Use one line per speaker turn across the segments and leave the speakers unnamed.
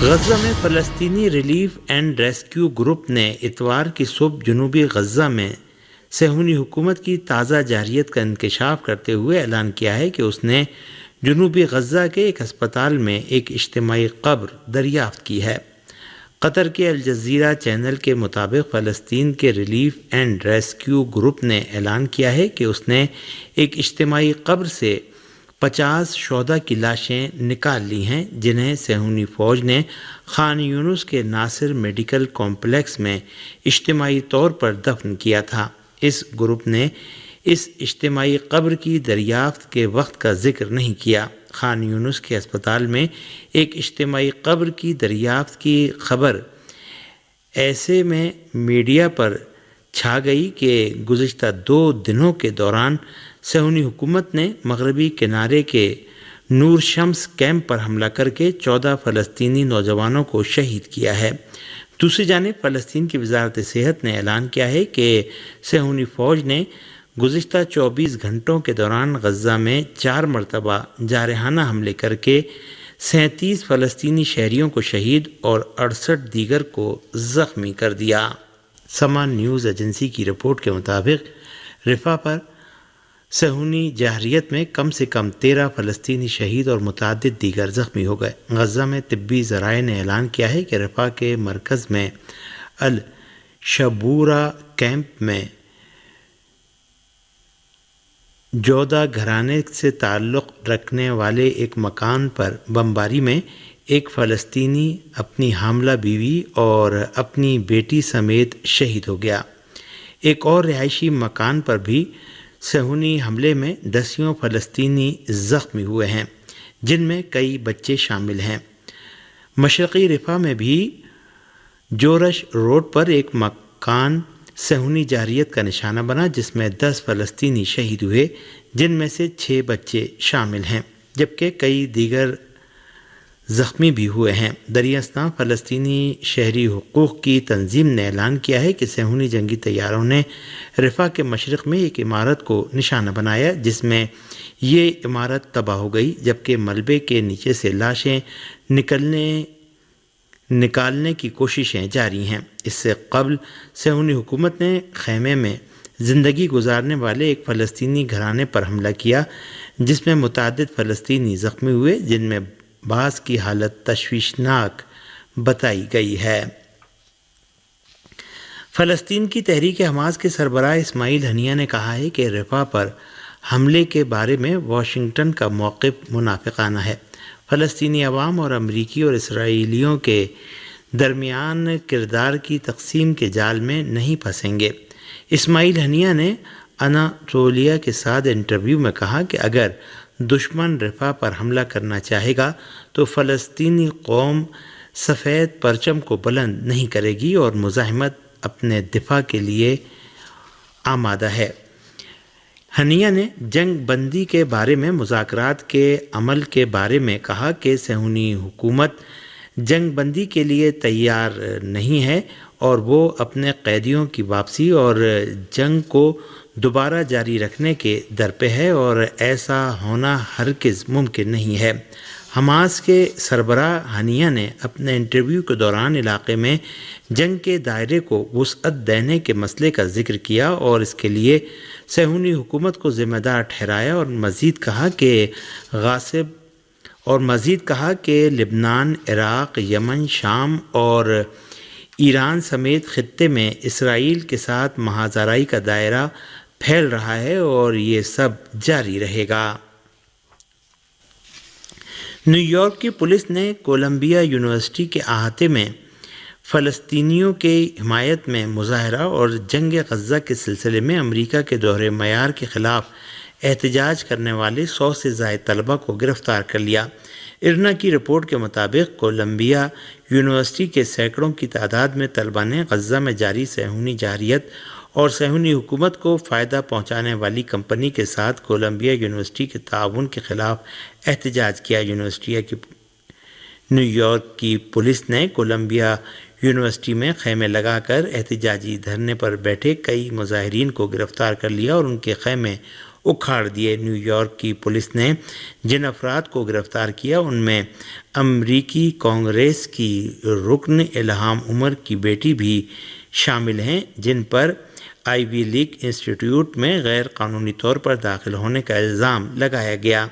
غزہ میں فلسطینی relief and rescue group نے اتوار کی صبح جنوبی غزہ میں صہیونی حکومت کی تازہ جارحیت کا انکشاف کرتے ہوئے اعلان کیا ہے کہ اس نے جنوبی غزہ کے ایک ہسپتال میں ایک اجتماعی قبر دریافت کی ہے۔ قطر کے الجزیرہ چینل کے مطابق فلسطین کے ریلیف اینڈ ریسکیو گروپ نے اعلان کیا ہے کہ اس نے ایک اجتماعی قبر سے 50 شہداء کی لاشیں نکال لی ہیں، جنہیں صہیونی فوج نے خان یونس کے ناصر میڈیکل کمپلیکس میں اجتماعی طور پر دفن کیا تھا۔ اس گروپ نے اس اجتماعی قبر کی دریافت کے وقت کا ذکر نہیں کیا۔ خان یونس کے ہسپتال میں ایک اجتماعی قبر کی دریافت کی خبر ایسے میں میڈیا پر چھا گئی کہ گزشتہ 2 دنوں کے دوران صہیونی حکومت نے مغربی کنارے کے نور شمس کیمپ پر حملہ کر کے 14 فلسطینی نوجوانوں کو شہید کیا ہے۔ دوسری جانب فلسطین کی وزارت صحت نے اعلان کیا ہے کہ صہیونی فوج نے گزشتہ 24 گھنٹوں کے دوران غزہ میں 4 مرتبہ جارحانہ حملے کر کے 37 فلسطینی شہریوں کو شہید اور 68 دیگر کو زخمی کر دیا۔ سما نیوز ایجنسی کی رپورٹ کے مطابق رفح پر صہیونی جارحیت میں کم سے کم 13 فلسطینی شہید اور متعدد دیگر زخمی ہو گئے۔ غزہ میں طبی ذرائع نے اعلان کیا ہے کہ رفح کے مرکز میں الشبورہ کیمپ میں جودہ گھرانے سے تعلق رکھنے والے ایک مکان پر بمباری میں ایک فلسطینی اپنی حاملہ بیوی اور اپنی بیٹی سمیت شہید ہو گیا۔ ایک اور رہائشی مکان پر بھی صہیونی حملے میں دسیوں فلسطینی زخمی ہوئے ہیں، جن میں کئی بچے شامل ہیں۔ مشرقی رفح میں بھی جورش روڈ پر ایک مکان صہیونی جارحیت کا نشانہ بنا، جس میں 10 فلسطینی شہید ہوئے، جن میں سے 6 بچے شامل ہیں، جبکہ کئی دیگر زخمی بھی ہوئے ہیں۔ دریاستان فلسطینی شہری حقوق کی تنظیم نے اعلان کیا ہے کہ صہیونی جنگی طیاروں نے رفح کے مشرق میں ایک عمارت کو نشانہ بنایا، جس میں یہ عمارت تباہ ہو گئی، جبکہ ملبے کے نیچے سے لاشیں نکالنے کی کوششیں جاری ہیں۔ اس سے قبل صہیونی حکومت نے خیمے میں زندگی گزارنے والے ایک فلسطینی گھرانے پر حملہ کیا، جس میں متعدد فلسطینی زخمی ہوئے، جن میں بعض کی حالت تشویشناک بتائی گئی ہے۔ فلسطین کی تحریک حماس کے سربراہ اسماعیل ہنیہ نے کہا ہے کہ رفح پر حملے کے بارے میں واشنگٹن کا موقف منافقانہ ہے۔ فلسطینی عوام اور امریکی اور اسرائیلیوں کے درمیان کردار کی تقسیم کے جال میں نہیں پھنسیں گے۔ اسماعیل ہنیہ نے اناطولیہ کے ساتھ انٹرویو میں کہا کہ اگر دشمن رفح پر حملہ کرنا چاہے گا تو فلسطینی قوم سفید پرچم کو بلند نہیں کرے گی اور مزاحمت اپنے دفاع کے لیے آمادہ ہے۔ ہنیہ نے جنگ بندی کے بارے میں مذاکرات کے عمل کے بارے میں کہا کہ صہیونی حکومت جنگ بندی کے لیے تیار نہیں ہے اور وہ اپنے قیدیوں کی واپسی اور جنگ کو دوبارہ جاری رکھنے کے درپے ہے اور ایسا ہونا ہرگز ممکن نہیں ہے۔ حماس کے سربراہ ہنیہ نے اپنے انٹرویو کے دوران علاقے میں جنگ کے دائرے کو وسعت دینے کے مسئلے کا ذکر کیا اور اس کے لیے صہیونی حکومت کو ذمہ دار ٹھہرایا اور مزید کہا کہ لبنان، عراق، یمن، شام اور ایران سمیت خطے میں اسرائیل کے ساتھ مہاجرائی کا دائرہ پھیل رہا ہے اور یہ سب جاری رہے گا۔ نیو یارک کی پولیس نے کولمبیا یونیورسٹی کے احاطے میں فلسطینیوں کی حمایت میں مظاہرہ اور جنگ غزہ کے سلسلے میں امریکہ کے دوہرے معیار کے خلاف احتجاج کرنے والے 100 سے زائد طلبہ کو گرفتار کر لیا۔ ارنا کی رپورٹ کے مطابق کولمبیا یونیورسٹی کے سینکڑوں کی تعداد میں طلبہ نے غزہ میں جاری صہیونی جارحیت اور صہیونی حکومت کو فائدہ پہنچانے والی کمپنی کے ساتھ کولمبیا یونیورسٹی کے تعاون کے خلاف احتجاج کیا۔ نیو یارک کی پولیس نے کولمبیا یونیورسٹی میں خیمے لگا کر احتجاجی دھرنے پر بیٹھے کئی مظاہرین کو گرفتار کر لیا اور ان کے خیمے اکھاڑ دیے۔ نیو یارک کی پولیس نے جن افراد کو گرفتار کیا ان میں امریکی کانگریس کی رکن الہام عمر کی بیٹی بھی شامل ہیں، جن پر آئیوی لیگ انسٹیٹیوٹ میں غیر قانونی طور پر داخل ہونے کا الزام لگایا گیا۔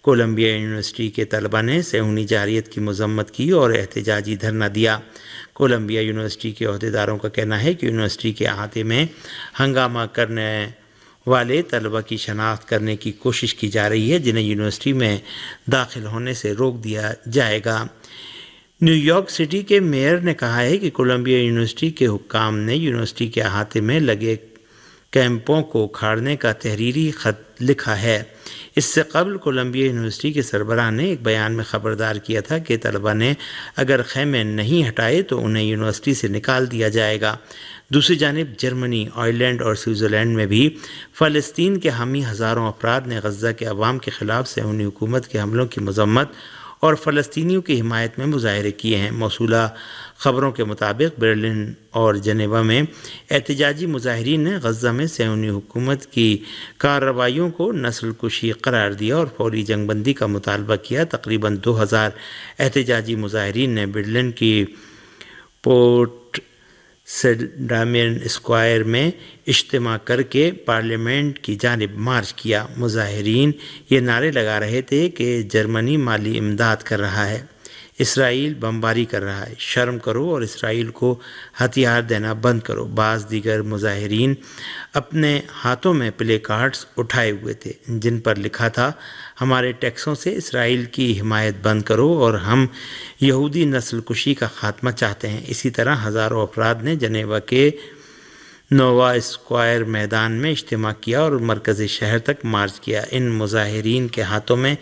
کولمبیا یونیورسٹی کے طلباء نے صہیونی جارحیت کی مذمت کی اور احتجاجی دھرنا دیا۔ کولمبیا یونیورسٹی کے عہدیداروں کا کہنا ہے کہ یونیورسٹی کے احاطے میں ہنگامہ کرنے والے طلباء کی شناخت کرنے کی کوشش کی جا رہی ہے، جنہیں یونیورسٹی میں داخل ہونے سے روک دیا جائے گا۔ نیو یارک سٹی کے میئر نے کہا ہے کہ کولمبیا یونیورسٹی کے حکام نے یونیورسٹی کے احاطے میں لگے کیمپوں کو اکھاڑنے کا تحریری خط لکھا ہے۔ اس سے قبل کولمبیا یونیورسٹی کے سربراہ نے ایک بیان میں خبردار کیا تھا کہ طلباء نے اگر خیمے نہیں ہٹائے تو انہیں یونیورسٹی سے نکال دیا جائے گا۔ دوسری جانب جرمنی، آئرلینڈ اور سوئٹزرلینڈ میں بھی فلسطین کے حامی ہزاروں افراد نے غزہ کے عوام کے خلاف صہیونی حکومت کے حملوں کی مذمت اور فلسطینیوں کی حمایت میں مظاہرے کیے ہیں۔ موصولہ خبروں کے مطابق برلن اور جنیوا میں احتجاجی مظاہرین نے غزہ میں صہیونی حکومت کی کارروائیوں کو نسل کشی قرار دیا اور فوری جنگ بندی کا مطالبہ کیا۔ تقریباً 2000 احتجاجی مظاہرین نے برلن کی پورٹ سیڈامین اسکوائر میں اجتماع کر کے پارلیمنٹ کی جانب مارچ کیا۔ مظاہرین یہ نعرے لگا رہے تھے کہ جرمنی مالی امداد کر رہا ہے، اسرائیل بمباری کر رہا ہے، شرم کرو اور اسرائیل کو ہتھیار دینا بند کرو۔ بعض دیگر مظاہرین اپنے ہاتھوں میں پلے کارڈز اٹھائے ہوئے تھے جن پر لکھا تھا ہمارے ٹیکسوں سے اسرائیل کی حمایت بند کرو اور ہم یہودی نسل کشی کا خاتمہ چاہتے ہیں۔ اسی طرح ہزاروں افراد نے جنیوا کے نووا اسکوائر میدان میں اجتماع کیا اور مرکزی شہر تک مارچ کیا۔ ان مظاہرین کے ہاتھوں میں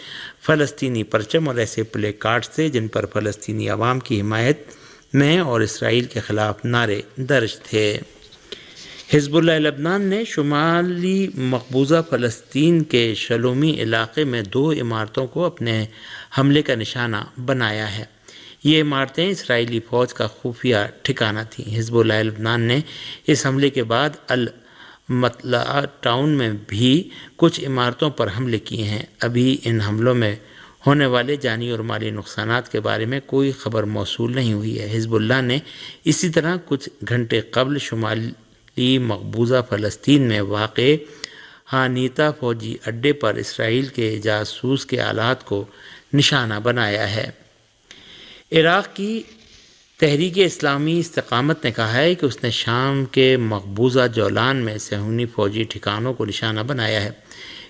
فلسطینی پرچم اور ایسے پلے کارڈز تھے جن پر فلسطینی عوام کی حمایت میں اور اسرائیل کے خلاف نعرے درج تھے۔ حزب اللہ لبنان نے شمالی مقبوضہ فلسطین کے شلومی علاقے میں 2 عمارتوں کو اپنے حملے کا نشانہ بنایا ہے۔ یہ عمارتیں اسرائیلی فوج کا خفیہ ٹھکانہ تھیں۔ حزب اللہ لبنان نے اس حملے کے بعد المطلع ٹاؤن میں بھی کچھ عمارتوں پر حملے کیے ہیں۔ ابھی ان حملوں میں ہونے والے جانی اور مالی نقصانات کے بارے میں کوئی خبر موصول نہیں ہوئی ہے۔ حزب اللہ نے اسی طرح کچھ گھنٹے قبل شمالی مقبوضہ فلسطین میں واقع ہانیتا فوجی اڈے پر اسرائیل کے جاسوس کے آلات کو نشانہ بنایا ہے۔ عراق کی تحریک اسلامی استقامت نے کہا ہے کہ اس نے شام کے مقبوضہ جولان میں صہیونی فوجی ٹھکانوں کو نشانہ بنایا ہے۔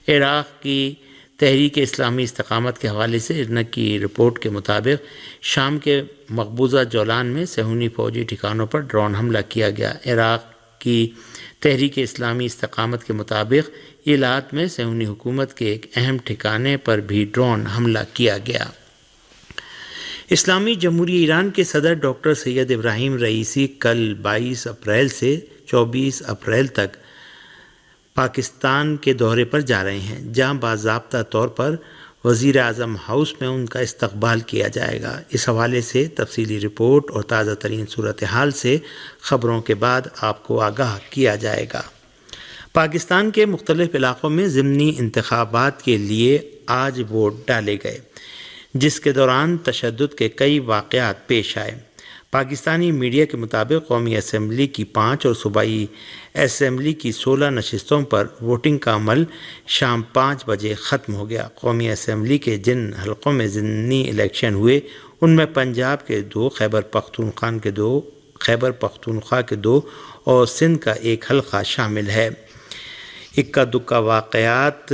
عراق کی تحریک اسلامی استقامت کے حوالے سے ارنا کی رپورٹ کے مطابق شام کے مقبوضہ جولان میں صہیونی فوجی ٹھکانوں پر ڈرون حملہ کیا گیا۔ عراق کی تحریک اسلامی استقامت کے مطابق ایلات میں صہیونی حکومت کے ایک اہم ٹھکانے پر بھی ڈرون حملہ کیا گیا۔ اسلامی جمہوریہ ایران کے صدر ڈاکٹر سید ابراہیم رئیسی کل 22 اپریل سے 24 اپریل تک پاکستان کے دورے پر جا رہے ہیں، جہاں باضابطہ طور پر وزیر اعظم ہاؤس میں ان کا استقبال کیا جائے گا۔ اس حوالے سے تفصیلی رپورٹ اور تازہ ترین صورتحال سے خبروں کے بعد آپ کو آگاہ کیا جائے گا۔ پاکستان کے مختلف علاقوں میں ضمنی انتخابات کے لیے آج ووٹ ڈالے گئے، جس کے دوران تشدد کے کئی واقعات پیش آئے۔ پاکستانی میڈیا کے مطابق قومی اسمبلی کی 5 اور صوبائی اسمبلی کی 16 نشستوں پر ووٹنگ کا عمل شام 5 بجے ختم ہو گیا۔ قومی اسمبلی کے جن حلقوں میں ضمنی الیکشن ہوئے ان میں پنجاب کے 2، خیبر پختونخوا کے 2 اور سندھ کا 1 حلقہ شامل ہے۔ اکا دکا واقعات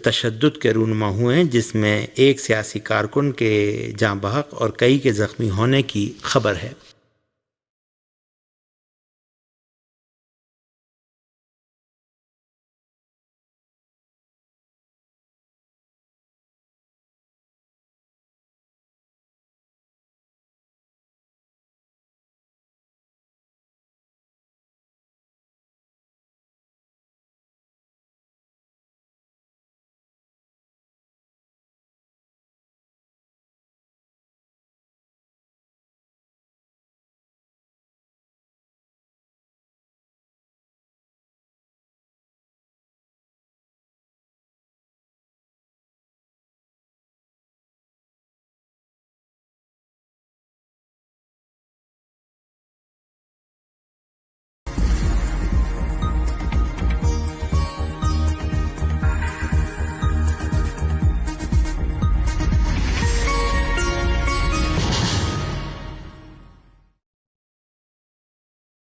تشدد کے رونما ہوئے ہیں، جس میں ایک سیاسی کارکن کے جاں بحق اور کئی کے زخمی ہونے کی خبر ہے۔